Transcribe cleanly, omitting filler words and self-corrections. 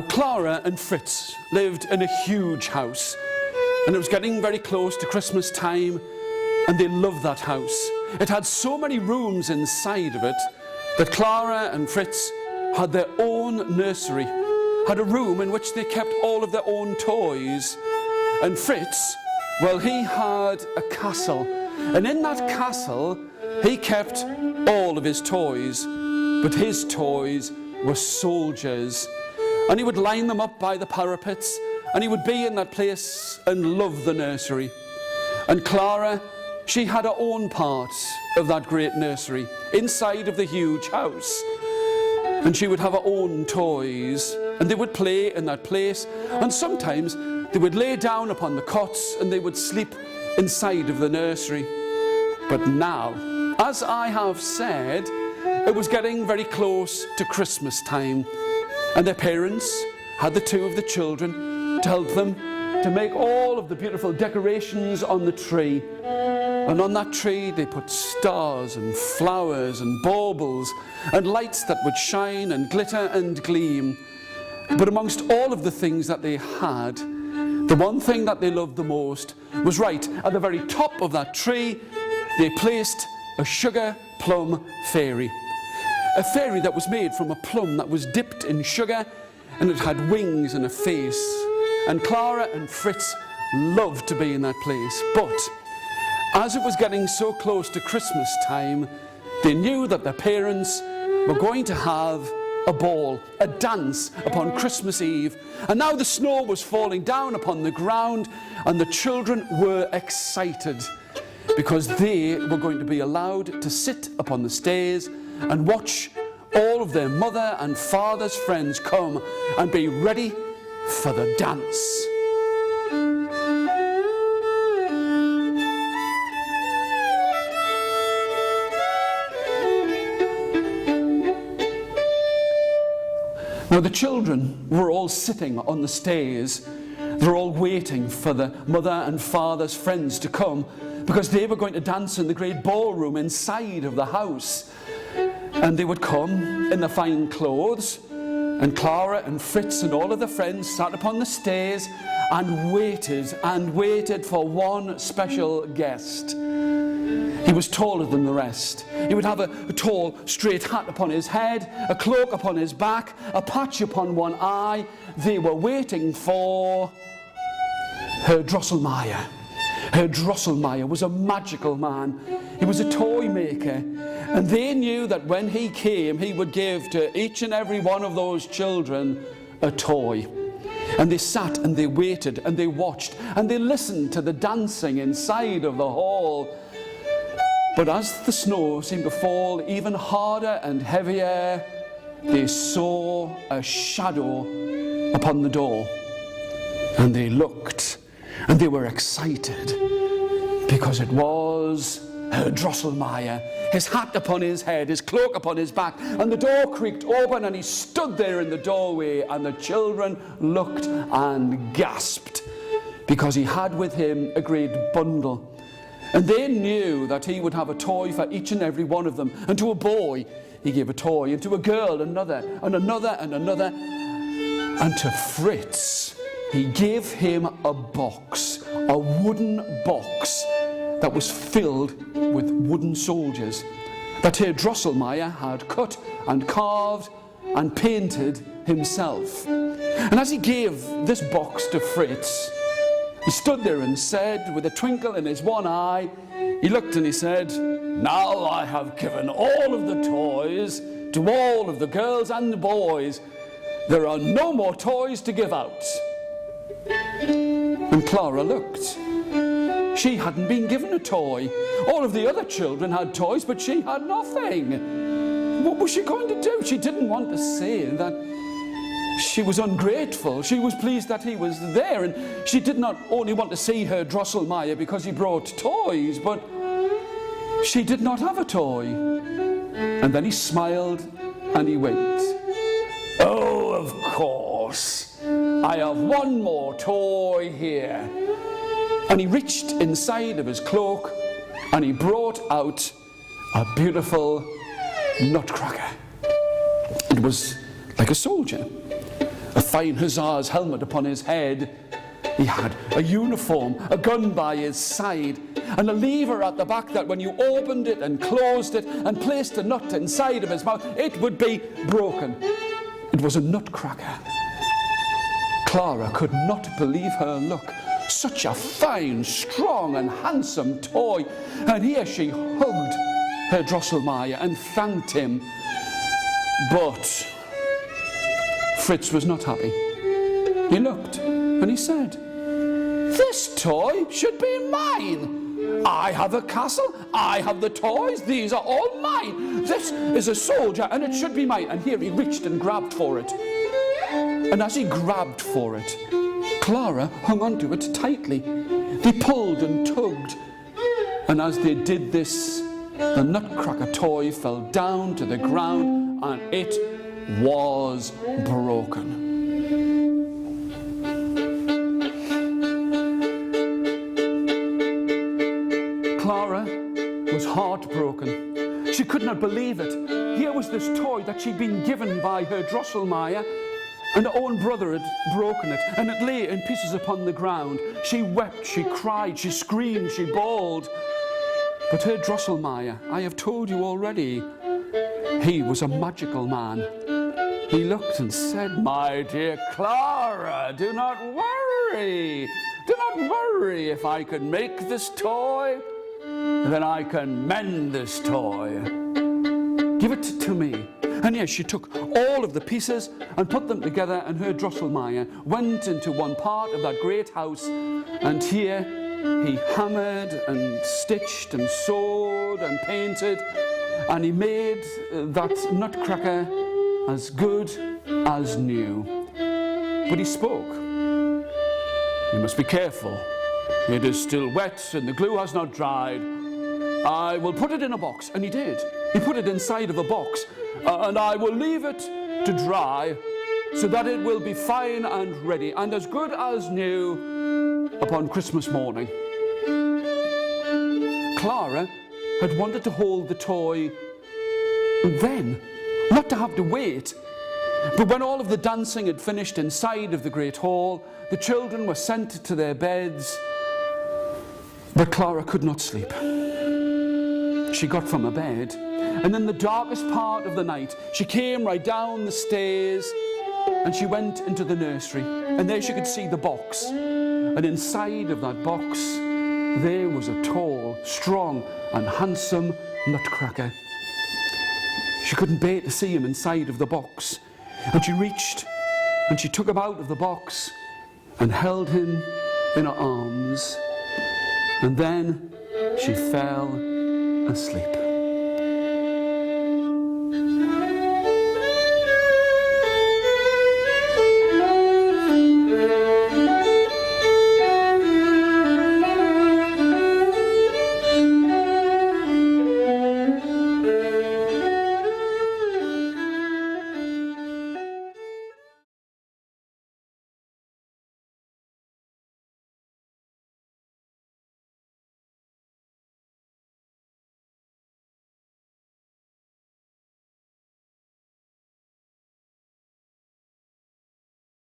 Now Clara and Fritz lived in a huge house, and it was getting very close to Christmas time, and they loved that house. It had so many rooms inside of it that Clara and Fritz had their own nursery, had a room in which they kept all of their own toys. And Fritz, well, he had a castle, and in that castle he kept all of his toys, but his toys were soldiers, and he would line them up by the parapets, and he would be in that place and love the nursery. And Clara, she had her own part of that great nursery inside of the huge house, and she would have her own toys, and they would play in that place, and sometimes they would lay down upon the cots and they would sleep inside of the nursery. But now, as I have said, it was getting very close to Christmas time, and their parents had the two of the children to help them to make all of the beautiful decorations on the tree. And on that tree they put stars and flowers and baubles and lights that would shine and glitter and gleam. But amongst all of the things that they had, the one thing that they loved the most was right at the very top of that tree. They placed a sugar plum fairy. A fairy that was made from a plum that was dipped in sugar, and it had wings and a face. And Clara and Fritz loved to be in that place. But as it was getting so close to Christmas time, they knew that their parents were going to have a ball, a dance upon Christmas Eve. And now the snow was falling down upon the ground, and the children were excited because they were going to be allowed to sit upon the stairs and watch all of their mother and father's friends come and be ready for the dance. Now the children were all sitting on the stairs. They're all waiting for the mother and father's friends to come, because they were going to dance in the great ballroom inside of the house. And they would come in their fine clothes, and Clara and Fritz and all of their friends sat upon the stairs and waited for one special guest. He was taller than the rest. He would have a tall, straight hat upon his head, a cloak upon his back, a patch upon one eye. They were waiting for Herr Drosselmeyer. Herr Drosselmeyer was a magical man. He was a toy maker, and they knew that when he came, he would give to each and every one of those children a toy. And they sat and they waited and they watched and they listened to the dancing inside of the hall. But as the snow seemed to fall even harder and heavier, they saw a shadow upon the door. And they looked, and they were excited, because it was Herr Drosselmeyer, his hat upon his head, his cloak upon his back, and the door creaked open, and he stood there in the doorway, and the children looked and gasped, because he had with him a great bundle. And they knew that he would have a toy for each and every one of them. And to a boy, he gave a toy, and to a girl, another, and another, and another. And to Fritz, he gave him a box, a wooden box that was filled with wooden soldiers that Herr Drosselmeyer had cut and carved and painted himself. And as he gave this box to Fritz, he stood there and said, with a twinkle in his one eye, he looked and he said, "Now I have given all of the toys to all of the girls and the boys. There are no more toys to give out." And Clara looked. She hadn't been given a toy. All of the other children had toys, but she had nothing. What was she going to do? She didn't want to say that she was ungrateful. She was pleased that he was there, and she did not only want to see Herr Drosselmeyer because he brought toys, but she did not have a toy. And then he smiled and he winked. "Oh, of course, I have one more toy here." And he reached inside of his cloak and he brought out a beautiful Nutcracker. It was like a soldier, a fine hussar's helmet upon his head. He had a uniform, a gun by his side, and a lever at the back that when you opened it and closed it and placed a nut inside of his mouth, it would be broken. It was a nutcracker. Clara could not believe her luck. Such a fine, strong and handsome toy. And here she hugged Herr Drosselmeyer and thanked him. But Fritz was not happy. He looked and he said, "This toy should be mine. I have a castle, I have the toys, these are all mine. This is a soldier and it should be mine." And here he reached and grabbed for it. And as he grabbed for it, Clara hung onto it tightly. They pulled and tugged. And as they did this, the Nutcracker toy fell down to the ground and it was broken. Clara was heartbroken. She could not believe it. Here was this toy that she'd been given by Herr Drosselmeyer, and her own brother had broken it, and it lay in pieces upon the ground. She wept, she cried, she screamed, she bawled. But Herr Drosselmeyer, I have told you already, he was a magical man. He looked and said, "My dear Clara, do not worry. Do not worry. If I can make this toy, then I can mend this toy. Give it to me." And yes, she took all of the pieces and put them together, and Herr Drosselmeyer went into one part of that great house, and here he hammered and stitched and sewed and painted, and he made that Nutcracker as good as new. But he spoke. "You must be careful. It is still wet and the glue has not dried. I will put it in a box." And he did. He put it inside of a box, and I will leave it to dry so that it will be fine and ready and as good as new upon Christmas morning. Clara had wanted to hold the toy then, not to have to wait. But when all of the dancing had finished inside of the great hall, the children were sent to their beds, but Clara could not sleep. She got from her bed, and in the darkest part of the night, she came right down the stairs, and she went into the nursery, and there she could see the box. And inside of that box, there was a tall, strong, and handsome Nutcracker. She couldn't bear to see him inside of the box, and she reached, and she took him out of the box, and held him in her arms, and then she fell asleep.